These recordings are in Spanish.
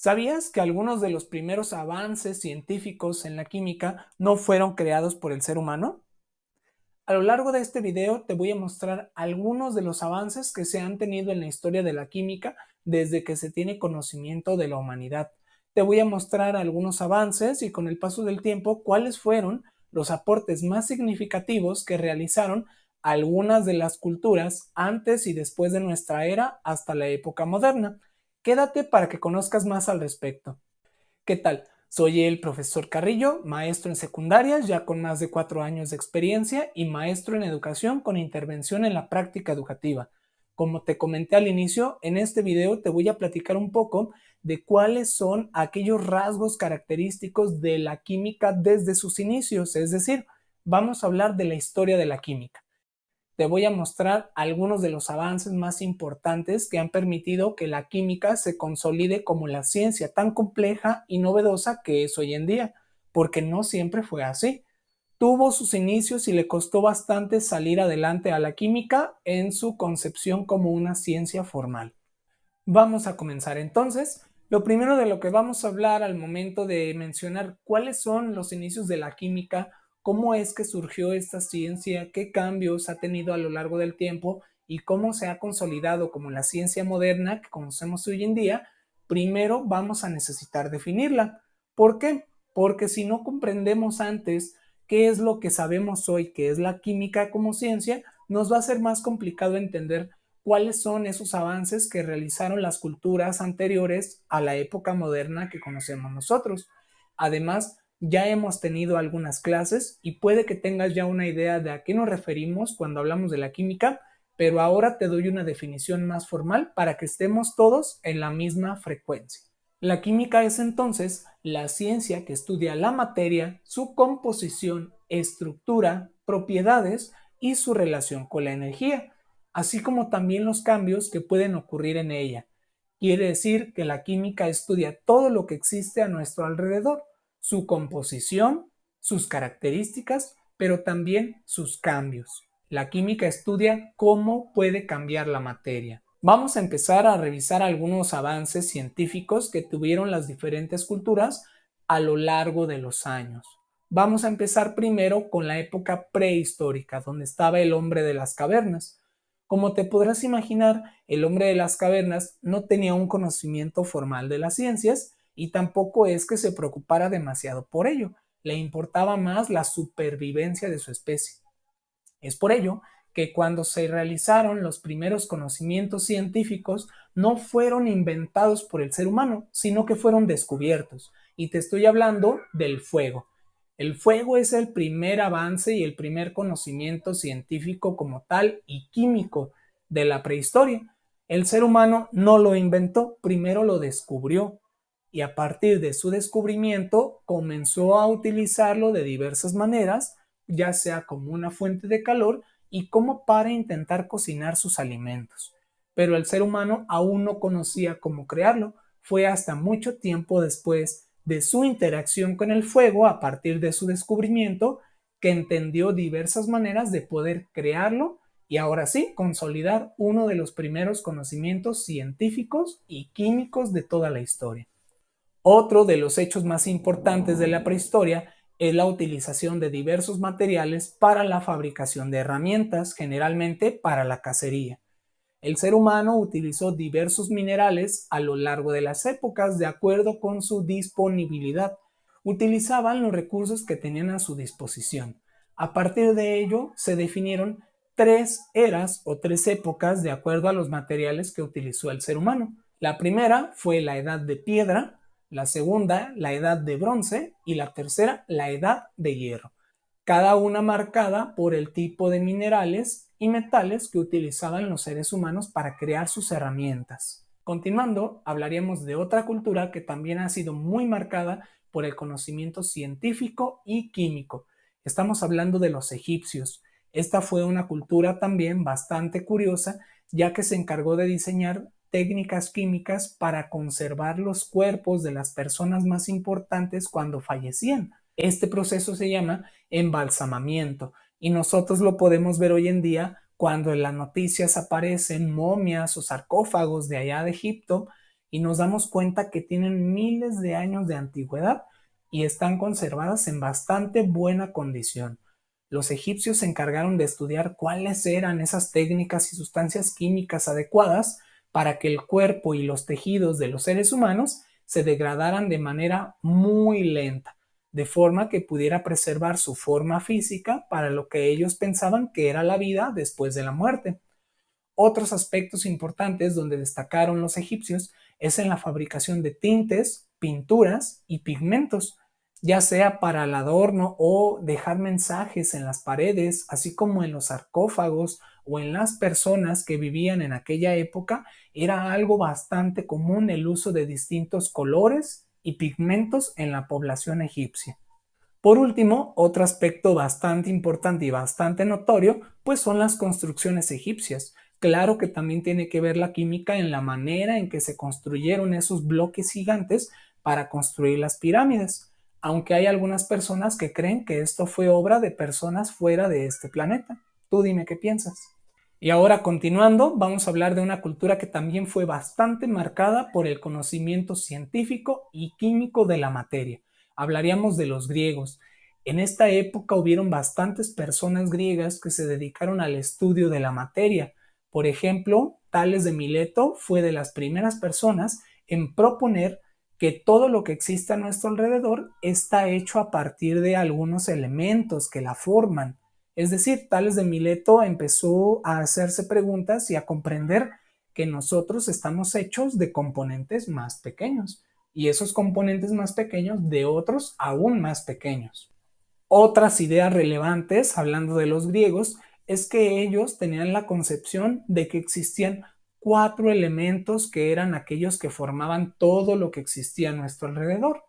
¿Sabías que algunos de los primeros avances científicos en la química no fueron creados por el ser humano? A lo largo de este video te voy a mostrar algunos de los avances que se han tenido en la historia de la química desde que se tiene conocimiento de la humanidad. Te voy a mostrar algunos avances y con el paso del tiempo cuáles fueron los aportes más significativos que realizaron algunas de las culturas antes y después de nuestra era hasta la época moderna. Quédate para que conozcas más al respecto. ¿Qué tal? Soy el profesor Carrillo, maestro en secundarias, ya con más de 4 años de experiencia y maestro en educación con intervención en la práctica educativa. Como te comenté al inicio, en este video te voy a platicar un poco de cuáles son aquellos rasgos característicos de la química desde sus inicios, es decir, vamos a hablar de la historia de la química. Te voy a mostrar algunos de los avances más importantes que han permitido que la química se consolide como la ciencia tan compleja y novedosa que es hoy en día, porque no siempre fue así. Tuvo sus inicios y le costó bastante salir adelante a la química en su concepción como una ciencia formal. Vamos a comenzar entonces. Lo primero de lo que vamos a hablar al momento de mencionar cuáles son los inicios de la química, cómo es que surgió esta ciencia, qué cambios ha tenido a lo largo del tiempo y cómo se ha consolidado como la ciencia moderna que conocemos hoy en día, primero vamos a necesitar definirla. ¿Por qué? Porque si no comprendemos antes qué es lo que sabemos hoy, que es la química como ciencia, nos va a ser más complicado entender cuáles son esos avances que realizaron las culturas anteriores a la época moderna que conocemos nosotros. Además, ya hemos tenido algunas clases y puede que tengas ya una idea de a qué nos referimos cuando hablamos de la química, pero ahora te doy una definición más formal para que estemos todos en la misma frecuencia. La química es entonces la ciencia que estudia la materia, su composición, estructura, propiedades y su relación con la energía, así como también los cambios que pueden ocurrir en ella. Quiere decir que la química estudia todo lo que existe a nuestro alrededor, su composición, sus características, pero también sus cambios. La química estudia cómo puede cambiar la materia. Vamos a empezar a revisar algunos avances científicos que tuvieron las diferentes culturas a lo largo de los años. Vamos a empezar primero con la época prehistórica, donde estaba el hombre de las cavernas. Como te podrás imaginar, el hombre de las cavernas no tenía un conocimiento formal de las ciencias y tampoco es que se preocupara demasiado por ello. Le importaba más la supervivencia de su especie. Es por ello que cuando se realizaron los primeros conocimientos científicos no fueron inventados por el ser humano, sino que fueron descubiertos. Y te estoy hablando del fuego. El fuego es el primer avance y el primer conocimiento científico como tal y químico de la prehistoria. El ser humano no lo inventó, primero lo descubrió y a partir de su descubrimiento comenzó a utilizarlo de diversas maneras, ya sea como una fuente de calor y como para intentar cocinar sus alimentos. Pero el ser humano aún no conocía cómo crearlo. Fue hasta mucho tiempo después de su interacción con el fuego, a partir de su descubrimiento, que entendió diversas maneras de poder crearlo y ahora sí consolidar uno de los primeros conocimientos científicos y químicos de toda la historia. Otro de los hechos más importantes de la prehistoria es la utilización de diversos materiales para la fabricación de herramientas, generalmente para la cacería. El ser humano utilizó diversos minerales a lo largo de las épocas de acuerdo con su disponibilidad. Utilizaban los recursos que tenían a su disposición. A partir de ello se definieron tres eras o tres épocas de acuerdo a los materiales que utilizó el ser humano. La primera fue la edad de piedra, la segunda la edad de bronce y la tercera la edad de hierro, cada una marcada por el tipo de minerales y metales que utilizaban los seres humanos para crear sus herramientas. Continuando, hablaríamos de otra cultura que también ha sido muy marcada por el conocimiento científico y químico. Estamos hablando de los egipcios. Esta fue una cultura también bastante curiosa, ya que se encargó de diseñar técnicas químicas para conservar los cuerpos de las personas más importantes cuando fallecían. Este proceso se llama embalsamamiento y nosotros lo podemos ver hoy en día cuando en las noticias aparecen momias o sarcófagos de allá de Egipto y nos damos cuenta que tienen miles de años de antigüedad y están conservadas en bastante buena condición. Los egipcios se encargaron de estudiar cuáles eran esas técnicas y sustancias químicas adecuadas para que el cuerpo y los tejidos de los seres humanos se degradaran de manera muy lenta, de forma que pudiera preservar su forma física para lo que ellos pensaban que era la vida después de la muerte. Otros aspectos importantes donde destacaron los egipcios es en la fabricación de tintes, pinturas y pigmentos, ya sea para el adorno o dejar mensajes en las paredes, así como en los sarcófagos o en las personas que vivían en aquella época. Era algo bastante común el uso de distintos colores y pigmentos en la población egipcia. Por último, otro aspecto bastante importante y bastante notorio, pues son las construcciones egipcias. Claro que también tiene que ver la química en la manera en que se construyeron esos bloques gigantes para construir las pirámides, aunque hay algunas personas que creen que esto fue obra de personas fuera de este planeta. Tú dime qué piensas. Y ahora continuando, vamos a hablar de una cultura que también fue bastante marcada por el conocimiento científico y químico de la materia. Hablaríamos de los griegos. En esta época hubieron bastantes personas griegas que se dedicaron al estudio de la materia. Por ejemplo, Tales de Mileto fue de las primeras personas en proponer que todo lo que existe a nuestro alrededor está hecho a partir de algunos elementos que la forman. Es decir, Tales de Mileto empezó a hacerse preguntas y a comprender que nosotros estamos hechos de componentes más pequeños y esos componentes más pequeños de otros aún más pequeños. Otras ideas relevantes, hablando de los griegos, es que ellos tenían la concepción de que existían cuatro elementos que eran aquellos que formaban todo lo que existía a nuestro alrededor.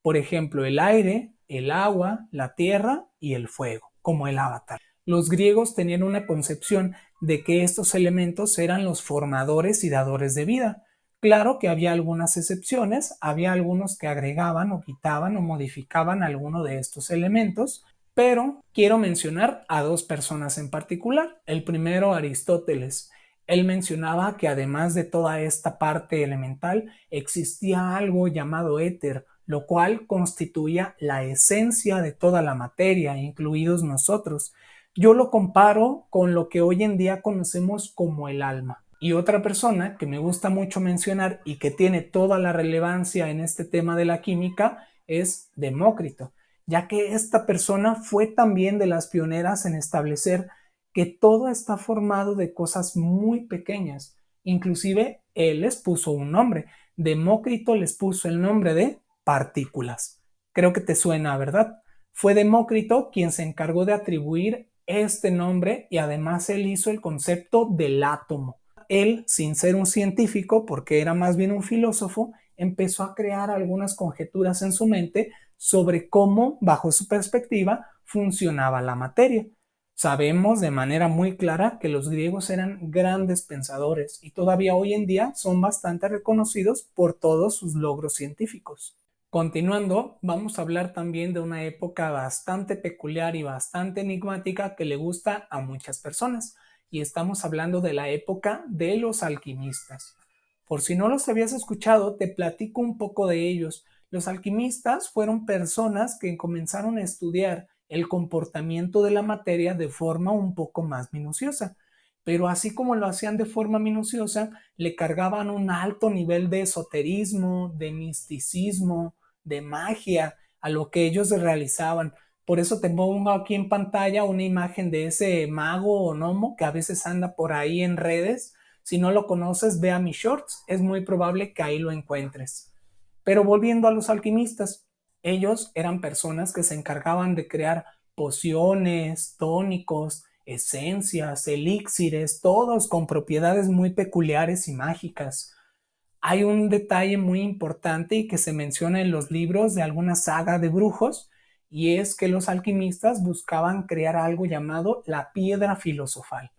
Por ejemplo, el aire, el agua, la tierra y el fuego, como el avatar. Los griegos tenían una concepción de que estos elementos eran los formadores y dadores de vida. Claro que había algunas excepciones, había algunos que agregaban o quitaban o modificaban alguno de estos elementos, pero quiero mencionar a dos personas en particular. El primero, Aristóteles. Él mencionaba que además de toda esta parte elemental, existía algo llamado éter, lo cual constituía la esencia de toda la materia, incluidos nosotros. Yo lo comparo con lo que hoy en día conocemos como el alma. Y otra persona que me gusta mucho mencionar y que tiene toda la relevancia en este tema de la química es Demócrito, ya que esta persona fue también de las pioneras en establecer que todo está formado de cosas muy pequeñas. Inclusive él les puso un nombre. Demócrito les puso el nombre de partículas. Creo que te suena, ¿verdad? Fue Demócrito quien se encargó de atribuir este nombre y además él hizo el concepto del átomo. Él, sin ser un científico, porque era más bien un filósofo, empezó a crear algunas conjeturas en su mente sobre cómo, bajo su perspectiva, funcionaba la materia. Sabemos de manera muy clara que los griegos eran grandes pensadores y todavía hoy en día son bastante reconocidos por todos sus logros científicos. Continuando, vamos a hablar también de una época bastante peculiar y bastante enigmática que le gusta a muchas personas, y estamos hablando de la época de los alquimistas. Por si no los habías escuchado, te platico un poco de ellos. Los alquimistas fueron personas que comenzaron a estudiar el comportamiento de la materia de forma un poco más minuciosa. Pero así como lo hacían de forma minuciosa, le cargaban un alto nivel de esoterismo, de misticismo, de magia a lo que ellos realizaban. Por eso te pongo aquí en pantalla una imagen de ese mago o gnomo que a veces anda por ahí en redes. Si no lo conoces, ve a mis shorts, es muy probable que ahí lo encuentres. Pero volviendo a los alquimistas, ellos eran personas que se encargaban de crear pociones, tónicos, esencias, elixires, todos con propiedades muy peculiares y mágicas. Hay un detalle muy importante y que se menciona en los libros de alguna saga de brujos, y es que los alquimistas buscaban crear algo llamado la piedra filosofal.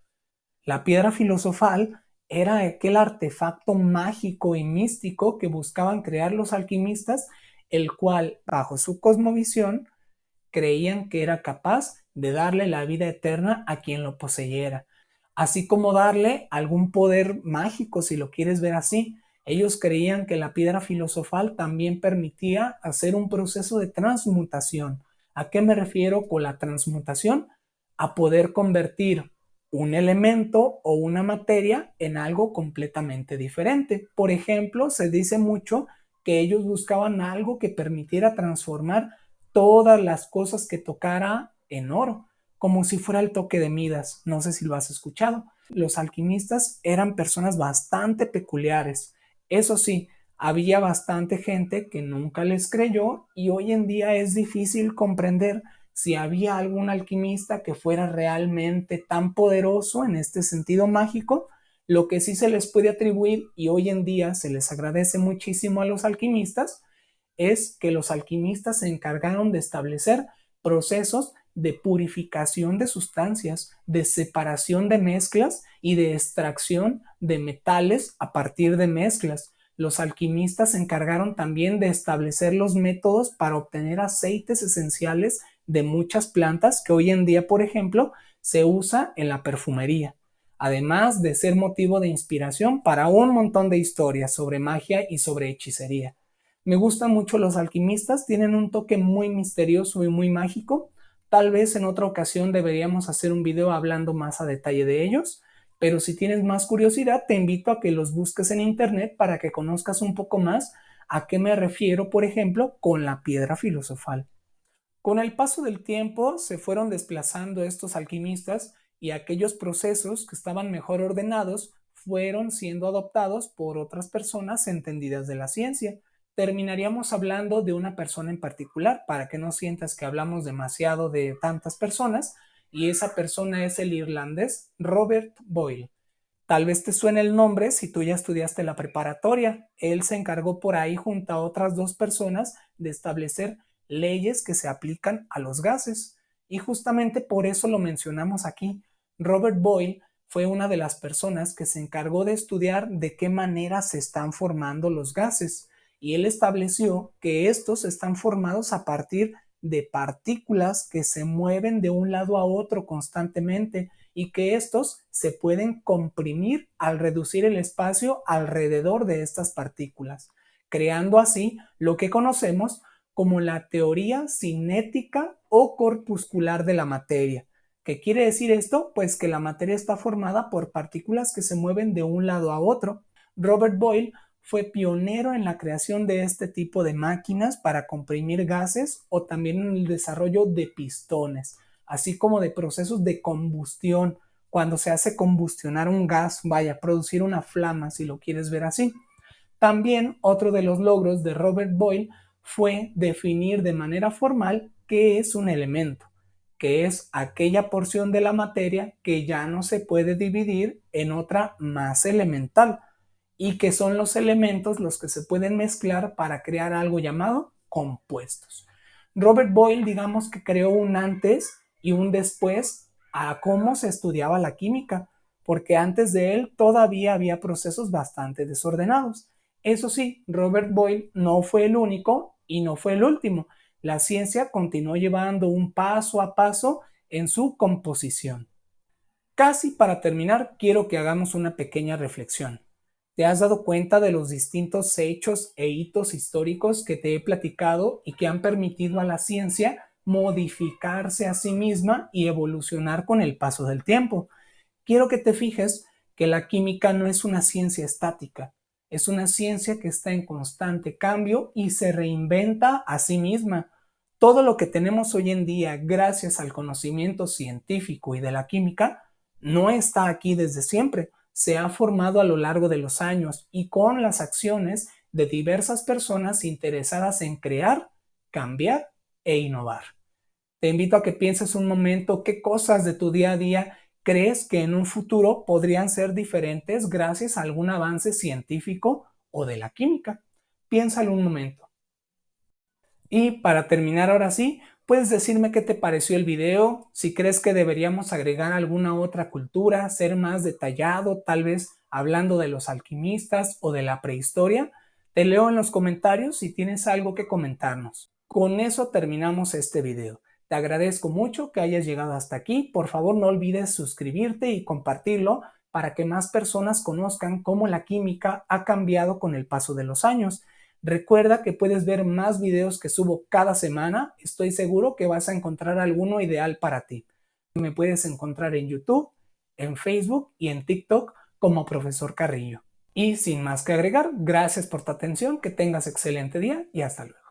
La piedra filosofal era aquel artefacto mágico y místico que buscaban crear los alquimistas, el cual, bajo su cosmovisión, creían que era capaz de darle la vida eterna a quien lo poseyera, así como darle algún poder mágico, si lo quieres ver así. Ellos creían que la piedra filosofal también permitía hacer un proceso de transmutación. ¿A qué me refiero con la transmutación? A poder convertir un elemento o una materia en algo completamente diferente. Por ejemplo, se dice mucho que ellos buscaban algo que permitiera transformar todas las cosas que tocara en oro, como si fuera el toque de Midas. No sé si lo has escuchado. Los alquimistas eran personas bastante peculiares. Eso sí, había bastante gente que nunca les creyó y hoy en día es difícil comprender si había algún alquimista que fuera realmente tan poderoso en este sentido mágico. Lo que sí se les puede atribuir y hoy en día se les agradece muchísimo a los alquimistas es que los alquimistas se encargaron de establecer procesos de purificación de sustancias, de separación de mezclas y de extracción de metales a partir de mezclas. Los alquimistas se encargaron también de establecer los métodos para obtener aceites esenciales de muchas plantas que hoy en día, por ejemplo, se usa en la perfumería, además de ser motivo de inspiración para un montón de historias sobre magia y sobre hechicería. Me gustan mucho los alquimistas, tienen un toque muy misterioso y muy mágico. Tal vez en otra ocasión deberíamos hacer un video hablando más a detalle de ellos, pero si tienes más curiosidad, te invito a que los busques en internet para que conozcas un poco más a qué me refiero, por ejemplo, con la piedra filosofal. Con el paso del tiempo se fueron desplazando estos alquimistas y aquellos procesos que estaban mejor ordenados fueron siendo adoptados por otras personas entendidas de la ciencia. Terminaríamos hablando de una persona en particular para que no sientas que hablamos demasiado de tantas personas, y esa persona es el irlandés Robert Boyle. Tal vez te suene el nombre si tú ya estudiaste la preparatoria. Él se encargó por ahí junto a otras dos personas de establecer leyes que se aplican a los gases. Y justamente por eso lo mencionamos aquí. Robert Boyle fue una de las personas que se encargó de estudiar de qué manera se están formando los gases. Y él estableció que estos están formados a partir de partículas que se mueven de un lado a otro constantemente y que estos se pueden comprimir al reducir el espacio alrededor de estas partículas, creando así lo que conocemos como la teoría cinética o corpuscular de la materia. ¿Qué quiere decir esto? Pues que la materia está formada por partículas que se mueven de un lado a otro. Robert Boyle fue pionero en la creación de este tipo de máquinas para comprimir gases o también en el desarrollo de pistones, así como de procesos de combustión, cuando se hace combustionar un gas, vaya, producir una flama, si lo quieres ver así. También otro de los logros de Robert Boyle fue definir de manera formal qué es un elemento, que es aquella porción de la materia que ya no se puede dividir en otra más elemental, y que son los elementos los que se pueden mezclar para crear algo llamado compuestos. Robert Boyle, digamos que creó un antes y un después a cómo se estudiaba la química, porque antes de él todavía había procesos bastante desordenados. Eso sí, Robert Boyle no fue el único y no fue el último. La ciencia continuó llevando un paso a paso en su composición. Casi para terminar, quiero que hagamos una pequeña reflexión. ¿Te has dado cuenta de los distintos hechos e hitos históricos que te he platicado y que han permitido a la ciencia modificarse a sí misma y evolucionar con el paso del tiempo? Quiero que te fijes que la química no es una ciencia estática, es una ciencia que está en constante cambio y se reinventa a sí misma. Todo lo que tenemos hoy en día, gracias al conocimiento científico y de la química, no está aquí desde siempre, se ha formado a lo largo de los años y con las acciones de diversas personas interesadas en crear, cambiar e innovar. Te invito a que pienses un momento qué cosas de tu día a día crees que en un futuro podrían ser diferentes gracias a algún avance científico o de la química. Piénsalo un momento. Y para terminar ahora sí, puedes decirme qué te pareció el video, si crees que deberíamos agregar alguna otra cultura, ser más detallado, tal vez hablando de los alquimistas o de la prehistoria. Te leo en los comentarios si tienes algo que comentarnos. Con eso terminamos este video. Te agradezco mucho que hayas llegado hasta aquí. Por favor, no olvides suscribirte y compartirlo para que más personas conozcan cómo la química ha cambiado con el paso de los años. Recuerda que puedes ver más videos que subo cada semana. Estoy seguro que vas a encontrar alguno ideal para ti. Me puedes encontrar en YouTube, en Facebook y en TikTok como Profesor Carrillo. Y sin más que agregar, gracias por tu atención, que tengas excelente día y hasta luego.